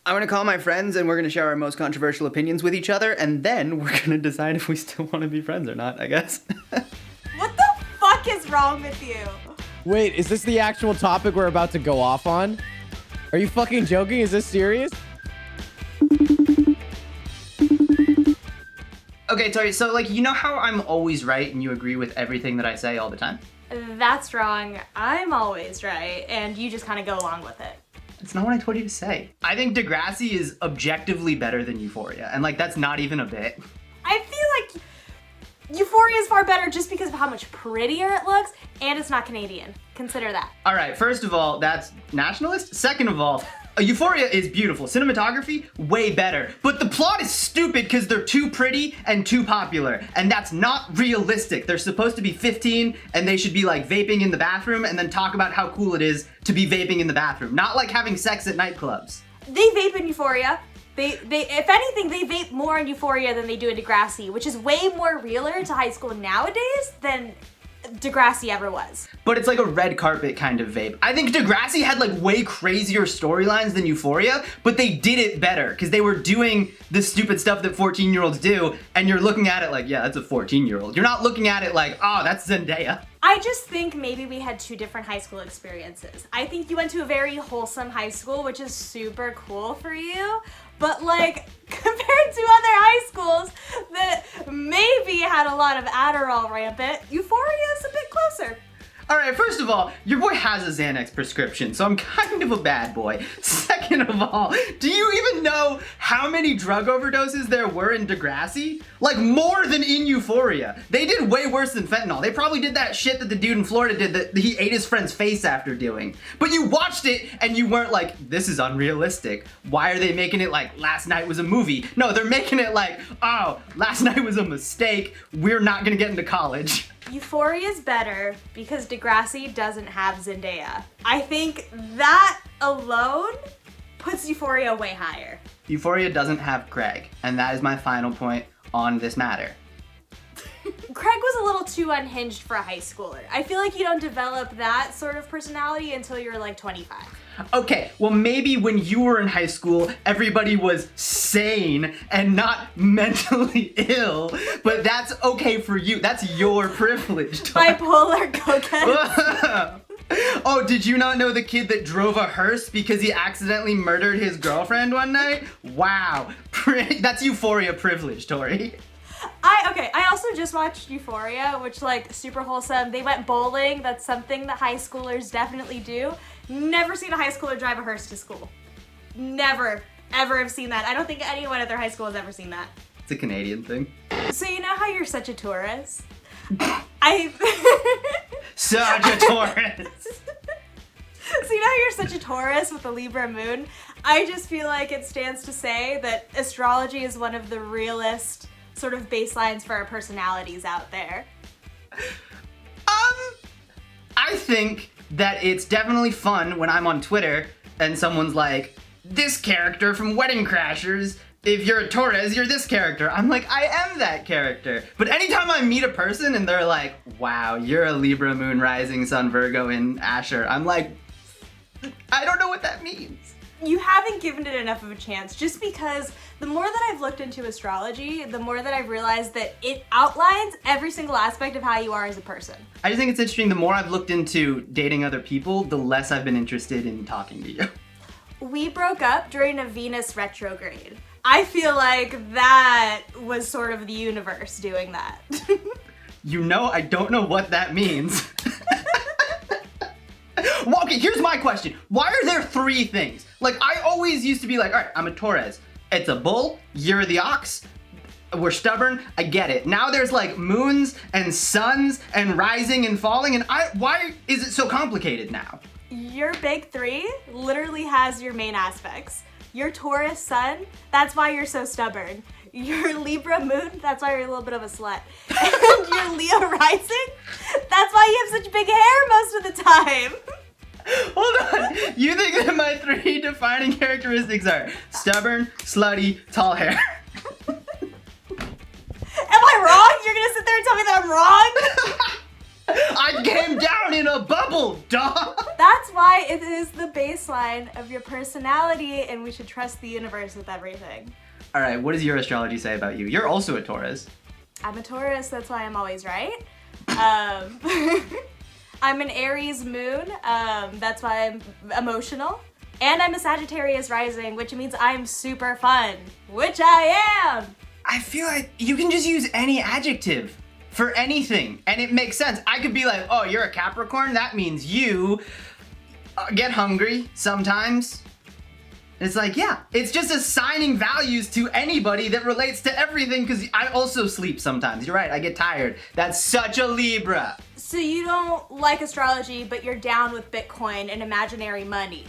I'm going to call my friends and we're going to share our most controversial opinions with each other, and then we're going to decide if we still want to be friends or not, I guess. What the fuck is wrong with you? Wait, is this the actual topic we're about to go off on? Are you fucking joking? Is this serious? Okay, Tori, so like, you know how I'm always right and you agree with everything that I say all the time? That's wrong. I'm always right, and you just kind of go along with it. That's not what I told you to say. I think Degrassi is objectively better than Euphoria, and like, that's not even a bit. I feel like Euphoria is far better just because of how much prettier it looks, and it's not Canadian. Consider that. All right, first of all, that's nationalist. Second of all, Euphoria is beautiful. Cinematography, way better. But the plot is stupid because they're too pretty and too popular. And that's not realistic. They're supposed to be 15 and they should be like vaping in the bathroom and then talk about how cool it is to be vaping in the bathroom. Not like having sex at nightclubs. They vape in Euphoria. They if anything, they vape more in Euphoria than they do in Degrassi, which is way more realer to high school nowadays than Degrassi ever was. But it's like a red carpet kind of vape. I think Degrassi had like way crazier storylines than Euphoria, but they did it better because they were doing the stupid stuff that 14-year-olds do, and you're looking at it like, yeah, that's a 14-year-old. You're not looking at it like, oh, that's Zendaya. I just think maybe we had two different high school experiences. I think you went to a very wholesome high school, which is super cool for you. But like, compared to other high schools that maybe had a lot of Adderall rampant, Euphoria is a bit closer. All right, first of all, your boy has a Xanax prescription, so I'm kind of a bad boy. Second of all, do you even know how many drug overdoses there were in Degrassi? Like, more than in Euphoria. They did way worse than fentanyl. They probably did that shit that the dude in Florida did that he ate his friend's face after doing. But you watched it and you weren't like, this is unrealistic. Why are they making it like last night was a movie? No, they're making it like, oh, last night was a mistake. We're not gonna get into college. Euphoria is better because Degrassi doesn't have Zendaya. I think that alone puts Euphoria way higher. Euphoria doesn't have Craig, and that is my final point on this matter. Craig was a little too unhinged for a high schooler. I feel like you don't develop that sort of personality until you're like 25. Okay, well maybe when you were in high school, everybody was sane and not mentally ill, but that's okay for you. That's your privilege. Bipolar cokehead. Oh, did you not know the kid that drove a hearse because he accidentally murdered his girlfriend one night? Wow, that's Euphoria privilege, Tori. I also just watched Euphoria, which like super wholesome. They went bowling. That's something that high schoolers definitely do. Never seen a high schooler drive a hearse to school. Never, ever have seen that. I don't think anyone at their high school has ever seen that. It's a Canadian thing. So you know how you're such a Taurus? Such a Taurus. So you know how you're such a Taurus with a Libra moon? I just feel like it stands to say that astrology is one of the realest sort of baselines for our personalities out there. I think that it's definitely fun when I'm on Twitter and someone's like, this character from Wedding Crashers, if you're a Taurus, you're this character. I'm like, I am that character. But anytime I meet a person and they're like, wow, you're a Libra, Moon, Rising, Sun, Virgo, and Asher, I'm like, I don't know what that means. You haven't given it enough of a chance, just because the more that I've looked into astrology, the more that I've realized that it outlines every single aspect of how you are as a person. I just think it's interesting, the more I've looked into dating other people, the less I've been interested in talking to you. We broke up during a Venus retrograde. I feel like that was sort of the universe doing that. You know, I don't know what that means. Well, okay, here's my question. Why are there three things? Like, I always used to be like, all right, I'm a Taurus. It's a bull, you're the ox, we're stubborn, I get it. Now there's like moons and suns and rising and falling, and why is it so complicated now? Your big three literally has your main aspects. Your Taurus sun, that's why you're so stubborn. Your Libra moon, that's why you're a little bit of a slut. And your Leo rising, that's why you have such big hair most of the time. Hold on, you think that my three defining characteristics are stubborn, slutty, tall hair? Am I wrong? You're gonna sit there and tell me that I'm wrong? I came down down in a bubble, dog. That's why it is the baseline of your personality, and we should trust the universe with everything. All right, what does your astrology say about you? You're also a Taurus. I'm a Taurus, that's why I'm always right. I'm an Aries moon, that's why I'm emotional. And I'm a Sagittarius rising, which means I'm super fun, which I am. I feel like you can just use any adjective for anything, and it makes sense. I could be like, oh, you're a Capricorn? That means you get hungry sometimes. It's like, yeah, it's just assigning values to anybody that relates to everything, because I also sleep sometimes. You're right, I get tired. That's such a Libra. So you don't like astrology, but you're down with Bitcoin and imaginary money.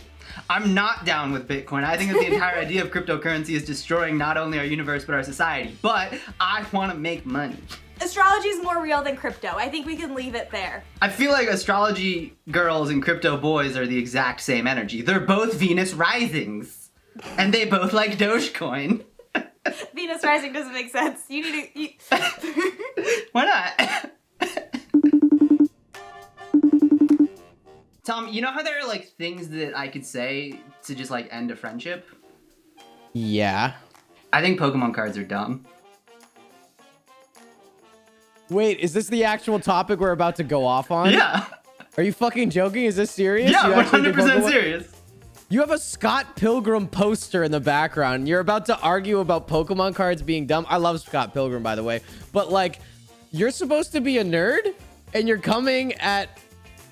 I'm not down with Bitcoin. I think that the entire idea of cryptocurrency is destroying not only our universe, but our society. But I want to make money. Astrology is more real than crypto. I think we can leave it there. I feel like astrology girls and crypto boys are the exact same energy. They're both Venus risings. And they both like Dogecoin. Venus rising doesn't make sense. You need to... Why not? Tom, you know how there are like things that I could say to just like end a friendship? Yeah. I think Pokemon cards are dumb. Wait, is this the actual topic we're about to go off on? Yeah. Are you fucking joking? Is this serious? Yeah, You actually think 100% Pokemon- serious. You have a Scott Pilgrim poster in the background. You're about to argue about Pokemon cards being dumb. I love Scott Pilgrim, by the way. But, like, you're supposed to be a nerd? And you're coming at,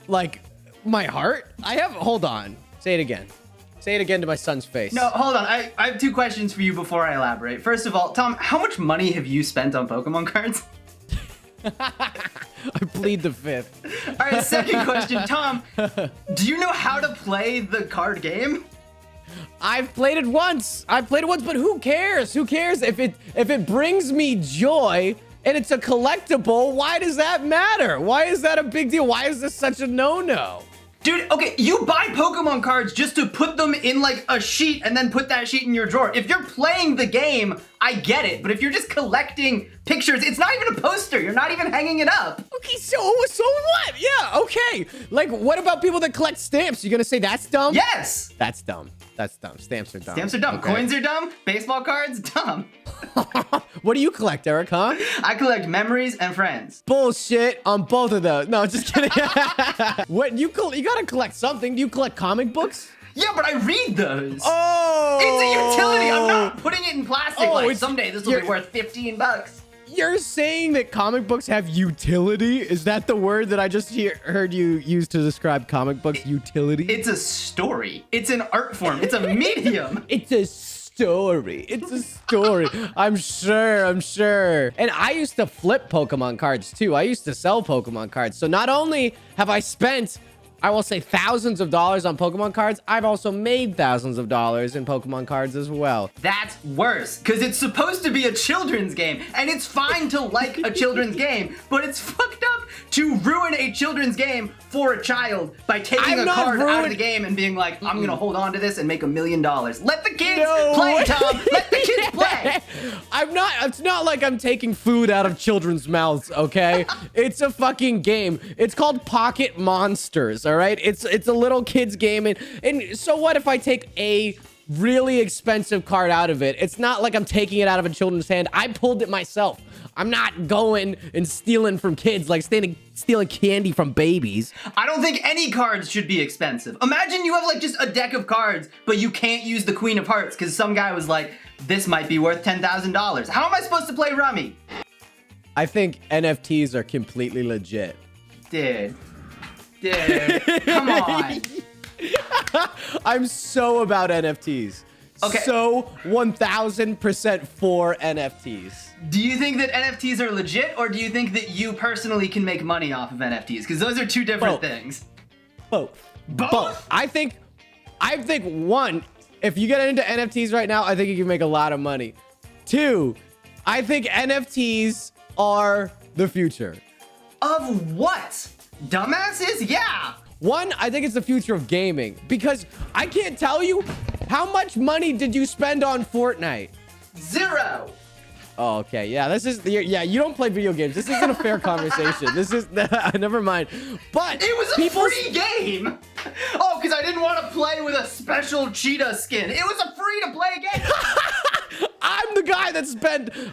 like, my heart? Hold on. Say it again. Say it again to my son's face. No, hold on. I have two questions for you before I elaborate. First of all, Tom, how much money have you spent on Pokemon cards? I plead the fifth. All right, second question. Tom, do you know how to play the card game? I've played it once. But who cares? Who cares if it brings me joy and it's a collectible? Why does that matter? Why is that a big deal? Why is this such a no-no? Dude, okay, you buy Pokemon cards just to put them in like a sheet and then put that sheet in your drawer. If you're playing the game, I get it. But if you're just collecting pictures, it's not even a poster. You're not even hanging it up. Okay, so what? Yeah, okay. Like, what about people that collect stamps? You gonna say that's dumb? Yes. That's dumb. That's dumb. Stamps are dumb. Stamps are dumb. Okay. Coins are dumb. Baseball cards, dumb. What do you collect, Eric, huh? I collect memories and friends. Bullshit on both of those. No, just kidding. What you gotta collect something. Do you collect comic books? Yeah, but I read those. Oh! It's a utility. I'm not putting it in plastic like it's- someday this will be worth 15 bucks. You're saying that comic books have utility? Is that the word that I just heard you use to describe comic books? Utility? It's a story. It's an art form. It's a medium. It's a story. It's a story. I'm sure. And I used to flip Pokemon cards too. I used to sell Pokemon cards. So not only have I spent, I will say, thousands of dollars on Pokemon cards, I've also made thousands of dollars in Pokemon cards as well. That's worse, because it's supposed to be a children's game, and it's fine to like a children's game, but it's fucked up to ruin a children's game for a child by taking a card out of the game and being like, I'm gonna hold on to this and make $1 million. Let the kids play, Tom. Let the kids play. It's not like I'm taking food out of children's mouths, okay? It's a fucking game. It's called Pocket Monsters, all right? It's a little kid's game, and so what if I take a really expensive card out of it? It's not like I'm taking it out of a children's hand. I pulled it myself. I'm not going and stealing from kids, like stealing candy from babies. I don't think any cards should be expensive. Imagine you have like just a deck of cards, but you can't use the Queen of Hearts because some guy was like, this might be worth $10,000. How am I supposed to play Rummy? I think NFTs are completely legit. Dude, come on. I'm so about NFTs. Okay. So 1000% for NFTs. Do you think that NFTs are legit, or do you think that you personally can make money off of NFTs? Because those are two different things. Both. Both? I think one, if you get into NFTs right now, I think you can make a lot of money. Two, I think NFTs are the future. Of what? Dumbasses? Yeah. One, I think it's the future of gaming, because I can't tell you how much money did you spend on Fortnite? 0. Oh, okay. Yeah, yeah, you don't play video games. This isn't a fair conversation. This is never mind. But It was a free game. Oh, because I didn't want to play with a special cheetah skin. It was a free-to-play game. I'm the guy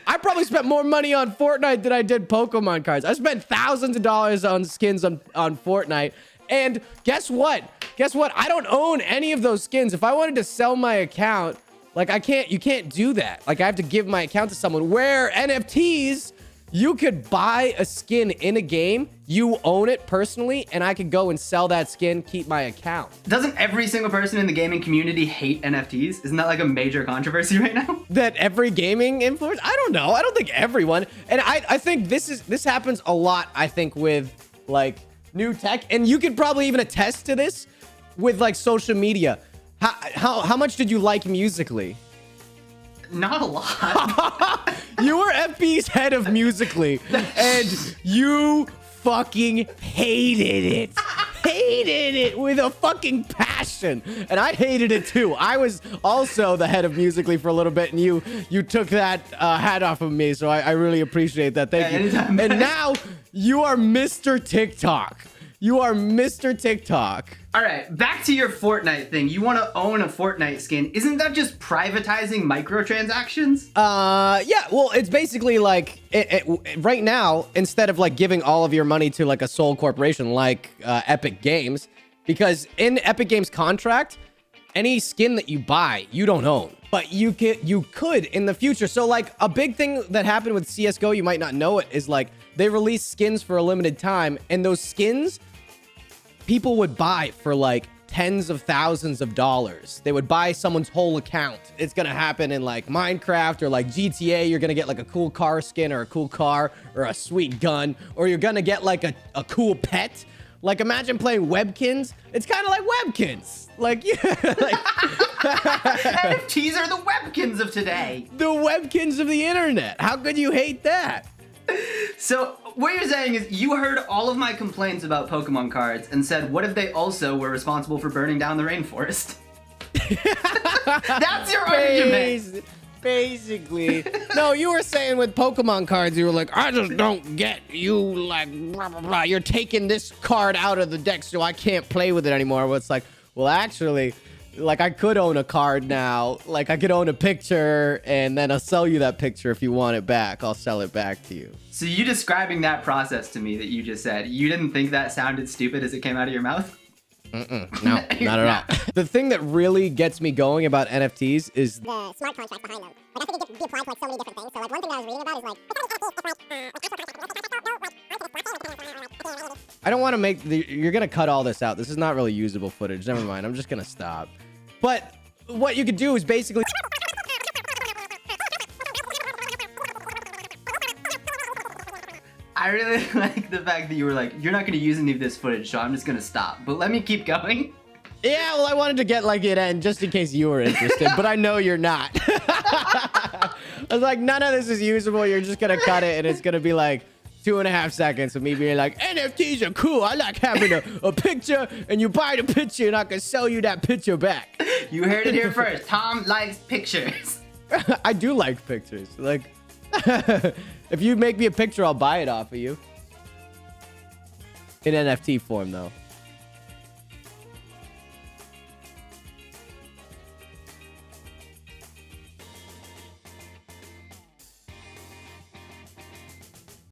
I probably spent more money on Fortnite than I did Pokemon cards. I spent thousands of dollars on skins on Fortnite. And guess what? I don't own any of those skins. If I wanted to sell my account, like you can't do that. Like I have to give my account to someone. Where NFTs, you could buy a skin in a game, you own it personally, and I could go and sell that skin, keep my account. Doesn't every single person in the gaming community hate NFTs? Isn't that like a major controversy right now? That every gaming influencer? I don't know. I don't think everyone. And I think this happens a lot, I think, with like new tech. And you could probably even attest to this with like social media. How much did you like Musical.ly? Not a lot. You were FB's head of Musical.ly, and you fucking hated it. Hated it with a fucking passion. And I hated it too. I was also the head of Musical.ly for a little bit, and you took that hat off of me, so I really appreciate that. Thank you. Anytime. And now you are Mr. TikTok. You are Mr. TikTok. All right, back to your Fortnite thing. You want to own a Fortnite skin. Isn't that just privatizing microtransactions? Yeah, well, it's basically like right now, instead of like giving all of your money to like a sole corporation like Epic Games, because in Epic Games contract, any skin that you buy, you don't own. But you could in the future. So like a big thing that happened with CSGO, you might not know it, is like they released skins for a limited time, and those skins people would buy for like tens of thousands of dollars. They would buy someone's whole account. It's gonna happen in like Minecraft or like GTA. You're gonna get like a cool car skin or a cool car or a sweet gun, or you're gonna get like a cool pet. Like imagine playing Webkins. It's kind of like Webkins. Like, yeah, like NFTs are the Webkins of today. The Webkins of the internet. How could you hate that? So what you're saying is you heard all of my complaints about Pokemon cards and said, what if they also were responsible for burning down the rainforest? That's your argument. Basically. No, you were saying with Pokemon cards, you were like, I just don't get you, like, blah, blah, blah. You're taking this card out of the deck, so I can't play with it anymore. Well, it's like, well, actually, like, I could own a card now. Like, I could own a picture, and then I'll sell you that picture if you want it back. I'll sell it back to you. So you describing that process to me that you just said, you didn't think that sounded stupid as it came out of your mouth? No, not at all. The thing that really gets me going about NFTs is the smart contract behind them. Like, I think it could be applied to like so many different things. So like one thing that I was reading about is like I don't want to make you're gonna cut all this out. This is not really usable footage. Never mind. I'm just gonna stop. But what you could do is basically I really like the fact that you were like, you're not going to use any of this footage, so I'm just going to stop. But let me keep going. Yeah, well, I wanted to get like it in just in case you were interested, but I know you're not. I was like, none of this is usable. You're just going to cut it, and it's going to be like 2.5 seconds of me being like, NFTs are cool. I like having a picture, and you buy the picture, and I can sell you that picture back. You heard it here first. Tom likes pictures. I do like pictures. Like, if you make me a picture, I'll buy it off of you. In NFT form, though.